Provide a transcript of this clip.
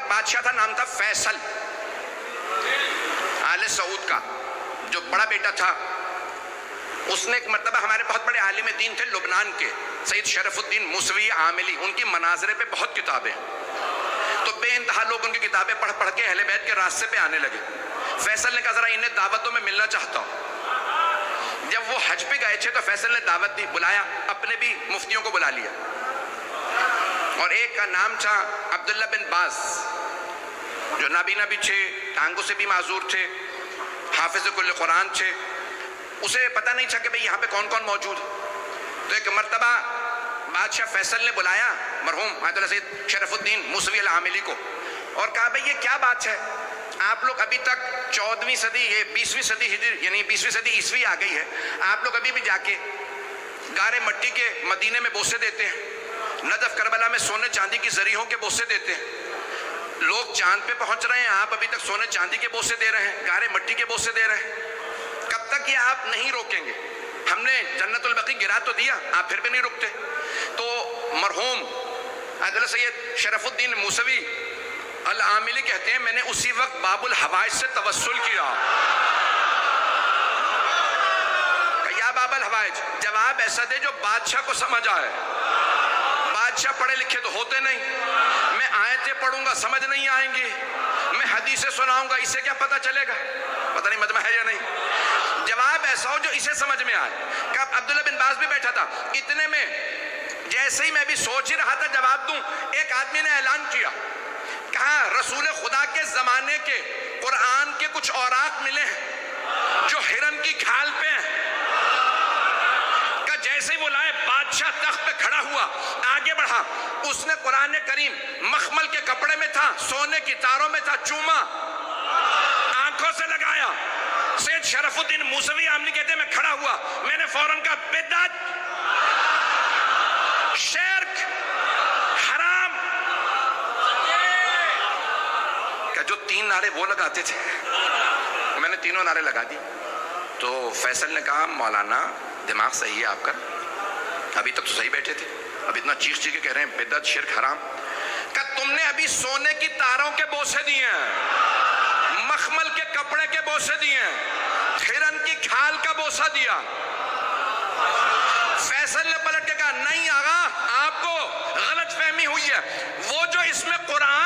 ایک بادشاہ تھا، نام تھا فیصل، آل سعود کا جو بڑا بیٹا تھا. اس نے ایک مرتبہ، ہمارے بہت بڑے عالم دین تھے لبنان کے، سید شرف الدین موسوی عاملی، ان کی مناظرے پہ بہت کتابیں، تو بے انتہا لوگ ان کی کتابیں پڑھ پڑھ کے اہل بیت کے راستے پہ آنے لگے. فیصل نے کہا ذرا انہیں دعوت دو، میں ملنا چاہتا ہوں. جب وہ حج پہ گئے تھے تو فیصل نے دعوت دی، بلایا، اپنے بھی مفتیوں کو بلا لیا، اور ایک کا نام تھا عبداللہ بن باز، جو نابینا بھی تھے، ٹانگوں سے بھی معذور تھے، حافظ کل قرآن تھے. اسے پتہ نہیں تھا کہ بھئی یہاں پہ کون کون موجود. تو ایک مرتبہ بادشاہ فیصل نے بلایا مرحوم آیت اللہ سید شرف الدین موسوی العاملی کو، اور کہا بھئی یہ کیا بات ہے، آپ لوگ ابھی تک 14ویں صدی، یہ 20ویں صدی ہجری یعنی 20ویں صدی عیسوی آ گئی ہے، آپ لوگ ابھی بھی جا کے گارے مٹی کے مدینے میں بوسے دیتے ہیں، نجف کربلا میں سونے چاندی کی زریحوں کے بوسے دیتے ہیں. لوگ چاند پہ پہنچ رہے ہیں، آپ ابھی تک سونے چاندی کے بوسے دے رہے ہیں، گارے مٹی کے بوسے دے رہے ہیں. کب تک یہ آپ نہیں روکیں گے؟ ہم نے جنت البقیع گرا تو دیا، آپ پھر بھی نہیں رکتے. تو مرحوم حضرت سید شرف الدین موسوی العاملی کہتے ہیں میں نے اسی وقت باب الحوائج سے توسل کیا. یا باب الحوائج، جواب ایسا دے جو بادشاہ کو سمجھ آئے. بادشاہ پڑھے لکھے تو ہوتے نہیں، میں آیتیں پڑھوں گا سمجھ نہیں آئیں گی، میں حدیثیں سناؤں گا اسے کیا پتہ چلے گا، پتہ نہیں مجمع ہے یا نہیں. جواب ایسا ہو جو اسے سمجھ میں آئے. کہ عبداللہ بن باز بھی بیٹھا تھا، اتنے میں جیسے ہی میں بھی سوچ ہی رہا تھا جواب دوں، ایک آدمی نے اعلان کیا، کہا رسول خدا کے زمانے کے قرآن کے کچھ اوراق ملے ہیں جو ہرن کی کھال پہ ہیں. کہ جیسے ہی وہ لائے، بادشاہ تخت پہ کھڑا ہوا، آگے بڑھا، اس نے قرآن کریم مخمل کے کپڑے میں تھا، سونے کی تاروں میں تھا، چوما، آنکھوں سے لگایا. سید شرف الدین موسوی عاملی کہتے ہیں میں کھڑا ہوا، میں نے فوراً کہا بدعت، شرک، حرام. کہ جو 3 نعرے وہ لگاتے تھے، میں نے تینوں نعرے لگا دی. تو فیصل نے کہا مولانا دماغ صحیح ہے آپ کا، ابھی تک تو صحیح بیٹھے تھے، اب اتنا چیخ چیخ کے کہہ رہے ہیں بدعت، شرک، حرام. کہ تم نے ابھی سونے کی تاروں کے بوسے دیے ہیں، مخمل کے کپڑے کے بوسے دیے ہیں، ہرن کی کھال کا بوسہ دیا. فیصل نے پلٹ کے کہا نہیں آغا، آپ کو غلط فہمی ہوئی ہے، وہ جو اس میں قرآن